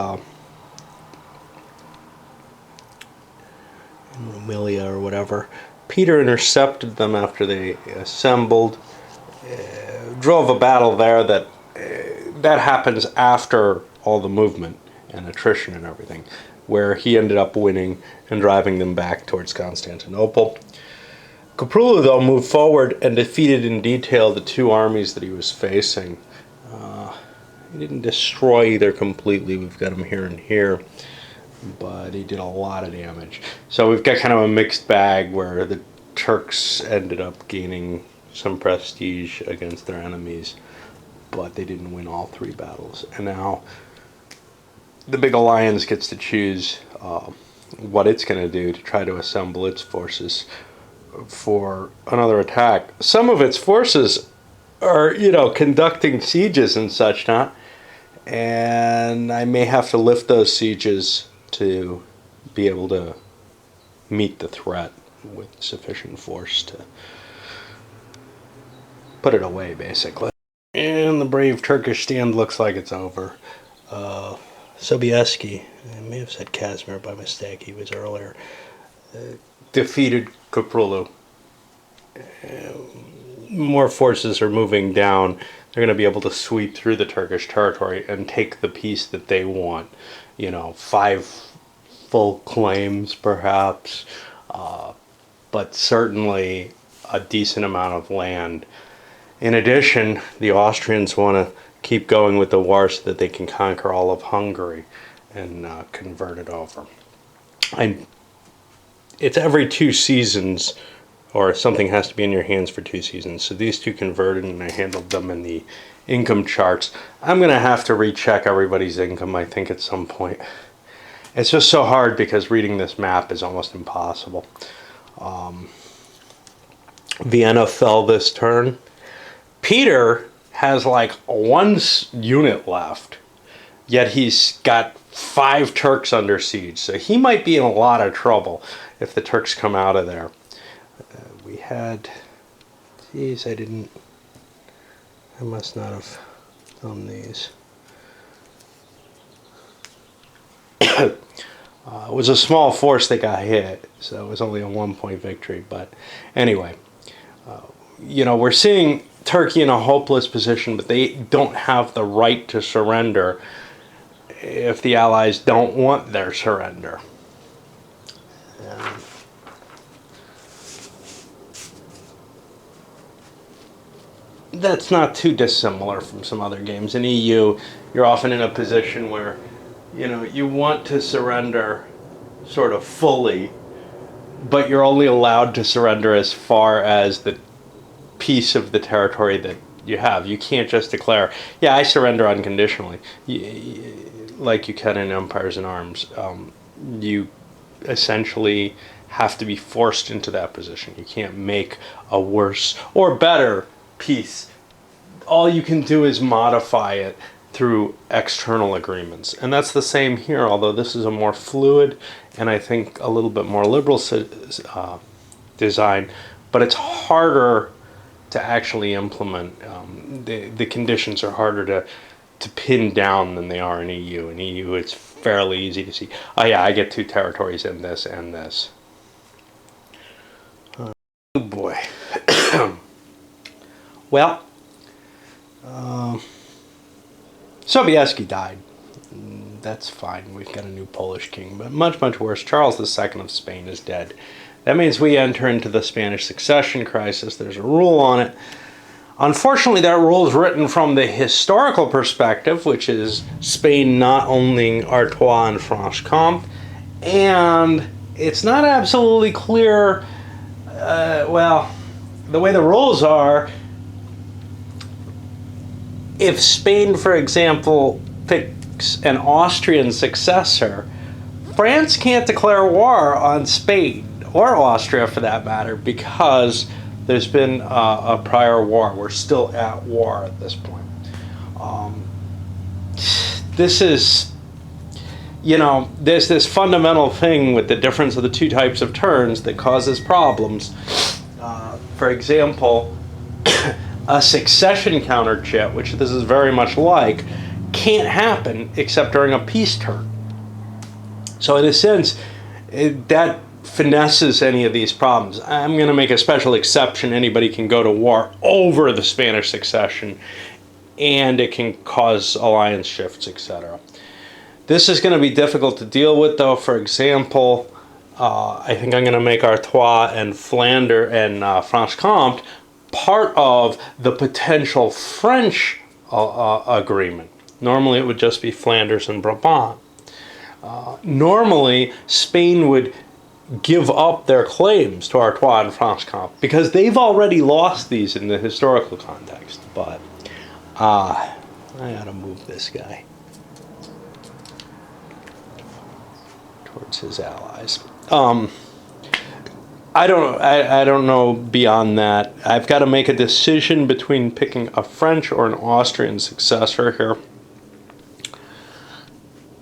Rumelia or whatever. Peter intercepted them after they assembled, drove a battle there that happens after all the movement and attrition and everything, where he ended up winning and driving them back towards Constantinople. Koprulu, though, moved forward and defeated in detail the two armies that he was facing. He didn't destroy either completely. We've got him here and here, but he did a lot of damage. So we've got kind of a mixed bag where the Turks ended up gaining some prestige against their enemies, but they didn't win all three battles. And now the big alliance gets to choose what it's going to do to try to assemble its forces for another attack. Some of its forces are, conducting sieges and such not, and I may have to lift those sieges to be able to meet the threat with sufficient force to put it away, basically. And the brave Turkish stand looks like it's over. Sobieski, I may have said Casimir by mistake, he was earlier, defeated Koprulu. More forces are moving down. They're going to be able to sweep through the Turkish territory and take the piece that they want. 5 full claims perhaps, but certainly a decent amount of land. In addition, the Austrians want to keep going with the war so that they can conquer all of Hungary and convert it over. It's every 2 seasons, or something has to be in your hands for 2 seasons. So these two converted, and I handled them in the income charts. I'm going to have to recheck everybody's income, I think, at some point. It's just so hard because reading this map is almost impossible. Vienna fell this turn. Peter has like 1 unit left, yet he's got 5 Turks under siege. So he might be in a lot of trouble if the Turks come out of there. We had, geez, I must not have done these. It was a small force that got hit, so it was only a 1-point victory. But anyway, we're seeing Turkey in a hopeless position, but they don't have the right to surrender if the Allies don't want their surrender. That's not too dissimilar from some other games. In EU, you're often in a position where, you want to surrender sort of fully, but you're only allowed to surrender as far as the piece of the territory that you have. You can't just declare, yeah, I surrender unconditionally, like you can in Empires in Arms. You essentially have to be forced into that position. You can't make a worse or better piece. All you can do is modify it through external agreements. And that's the same here, although this is a more fluid and I think a little bit more liberal design, but it's harder to actually implement. The conditions are harder to pin down than they are in EU. In EU, it's fairly easy to see, oh yeah, I get 2 territories in this and this. Oh boy. Well, Sobieski died. That's fine. We've got a new Polish king, but much, much worse. Charles II of Spain is dead. That means we enter into the Spanish succession crisis. There's a rule on it. Unfortunately, that rule is written from the historical perspective, which is Spain not owning Artois and Franche-Comté, And it's not absolutely clear, well, the way the rules are, if Spain, for example, picks an Austrian successor, France can't declare war on Spain, or Austria for that matter, because there's been a prior war. We're still at war at this point. This is, there's this fundamental thing with the difference of the two types of turns that causes problems. For example, a succession counter chit, which this is very much like, can't happen except during a peace turn. So in a sense, that finesses any of these problems. I'm going to make a special exception. Anybody can go to war over the Spanish succession, and it can cause alliance shifts, etc. This is going to be difficult to deal with, though. For example, I think I'm going to make Artois and Flanders and Franche-Comté part of the potential French agreement. Normally it would just be Flanders and Brabant. Normally Spain would give up their claims to Artois and Franche-Comté because they've already lost these in the historical context. But I gotta move this guy towards his allies. I don't know beyond that. I've got to make a decision between picking a French or an Austrian successor here.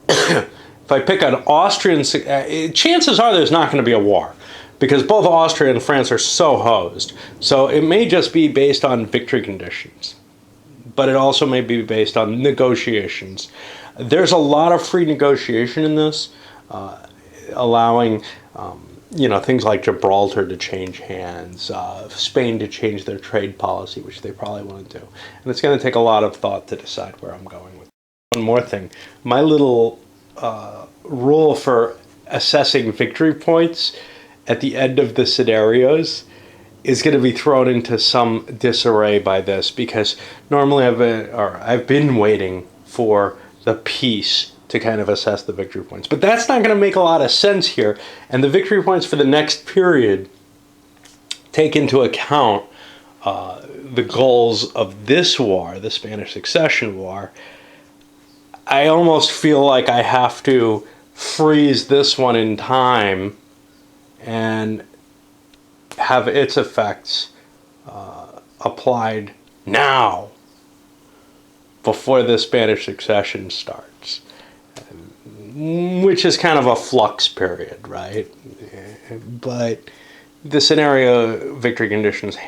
If I pick an Austrian, chances are there's not going to be a war, because both Austria and France are so hosed. So it may just be based on victory conditions, but it also may be based on negotiations. There's a lot of free negotiation in this, allowing things like Gibraltar to change hands, Spain to change their trade policy, which they probably want to do. And it's going to take a lot of thought to decide where I'm going with it. One more thing. My little rule for assessing victory points at the end of the scenarios is going to be thrown into some disarray by this, because normally I've been waiting for the peace to kind of assess the victory points. But that's not going to make a lot of sense here. And the victory points for the next period take into account the goals of this war, the Spanish Succession War. I almost feel like I have to freeze this one in time and have its effects applied now, before the Spanish Succession starts, which is kind of a flux period, right? But the scenario victory conditions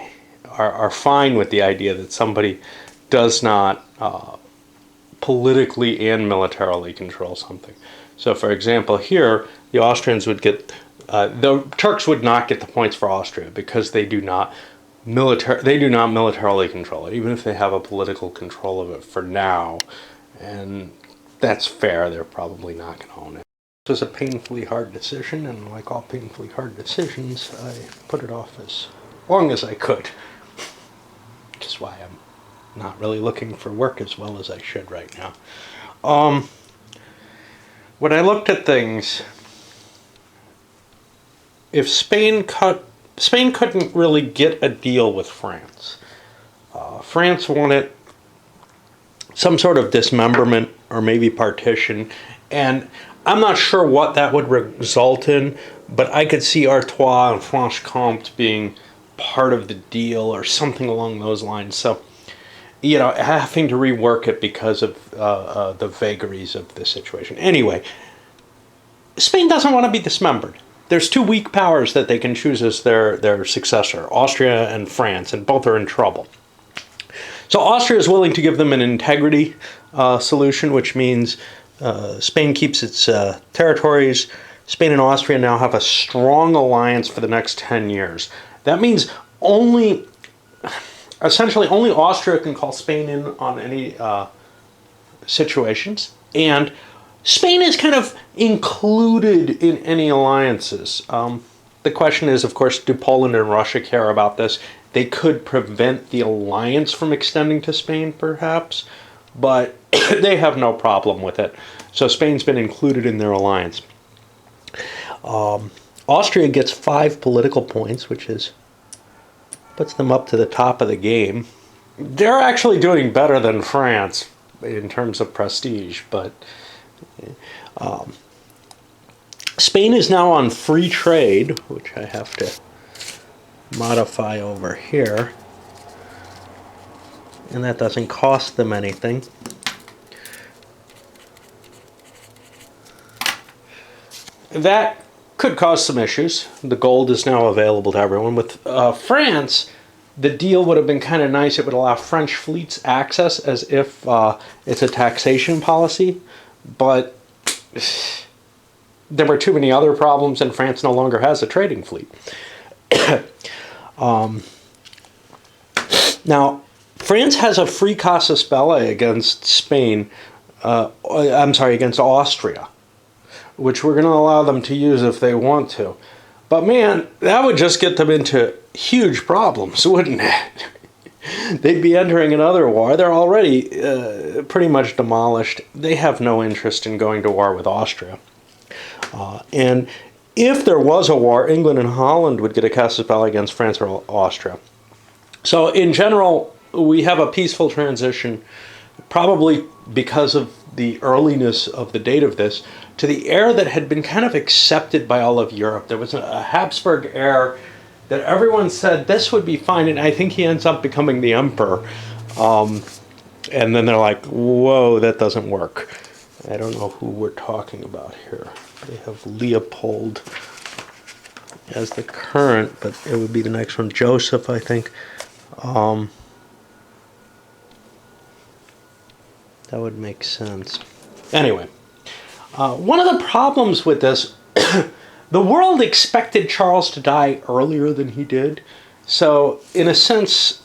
are fine with the idea that somebody does not politically and militarily control something. So, for example, here the Austrians would get, the Turks would not get the points for Austria because they do not militarily control it, even if they have a political control of it for now. And that's fair. They're probably not going to own it. This was a painfully hard decision, and like all painfully hard decisions, I put it off as long as I could, which is why I'm not really looking for work as well as I should right now. When I looked at things, if Spain couldn't really get a deal with France. France wanted some sort of dismemberment or maybe partition, and I'm not sure what that would result in, but I could see Artois and Franche-Comté being part of the deal or something along those lines. So, having to rework it because of the vagaries of the situation. Anyway, Spain doesn't want to be dismembered. There's two weak powers that they can choose as their successor, Austria and France, and both are in trouble. So Austria is willing to give them an integrity solution, which means Spain keeps its territories. Spain and Austria now have a strong alliance for the next 10 years. That means essentially only Austria can call Spain in on any situations, and Spain is kind of included in any alliances. The question is, of course, do Poland and Russia care about this? They could prevent the alliance from extending to Spain, perhaps, but they have no problem with it. So Spain's been included in their alliance. Austria gets 5 political points, which puts them up to the top of the game. They're actually doing better than France in terms of prestige, but Spain is now on free trade, which I have to modify over here, and that doesn't cost them anything. That could cause some issues. The gold is now available to everyone. With France, the deal would have been kind of nice. It would allow French fleets access as if it's a taxation policy, but there were too many other problems, and France no longer has a trading fleet. Now, France has a free casus belli against Spain, against Austria, which we're going to allow them to use if they want to. But man, that would just get them into huge problems, wouldn't it? They'd be entering another war. They're already pretty much demolished. They have no interest in going to war with Austria. And if there was a war, England and Holland would get a casus belli against France or Austria. So in general, we have a peaceful transition, probably because of the earliness of the date of this, to the heir that had been kind of accepted by all of Europe. There was a Habsburg heir that everyone said this would be fine, and I think he ends up becoming the emperor. And then they're like, whoa, that doesn't work. I don't know who we're talking about here. They have Leopold as the current, but it would be the next one, Joseph, I think. That would make sense. Anyway, one of the problems with this, the world expected Charles to die earlier than he did. So, in a sense,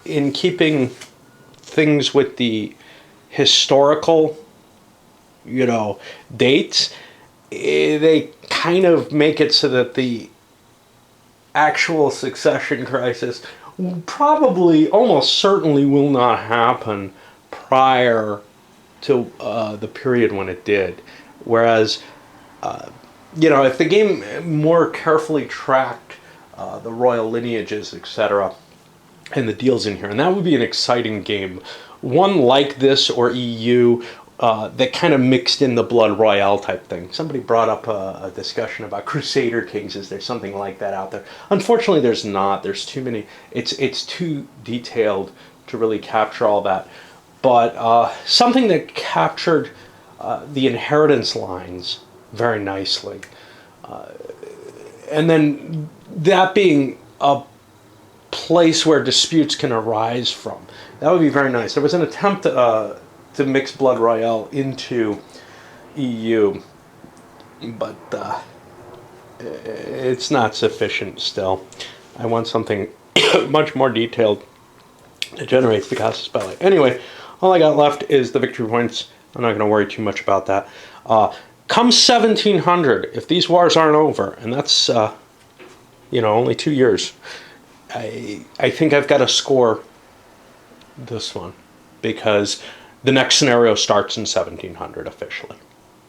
in keeping things with the historical, dates, they kind of make it so that the actual succession crisis probably, almost certainly, will not happen prior to the period when it did. Whereas, if the game more carefully tracked the royal lineages, etc., and the deals in here, and that would be an exciting game. One like this or EU that kind of mixed in the blood royale type thing. Somebody brought up a discussion about Crusader Kings. Is there something like that out there? Unfortunately, there's not. There's too many. It's too detailed to really capture all that. But something that captured the inheritance lines very nicely. And then that being a place where disputes can arise from. That would be very nice. There was an attempt to mix Blood Royale into EU, but it's not sufficient still. I want something much more detailed that generates the casus belli. Anyway, all I got left is the victory points. I'm not going to worry too much about that. Come 1700, if these wars aren't over, and that's only 2 years, I think I've got to score this one, because the next scenario starts in 1700 officially.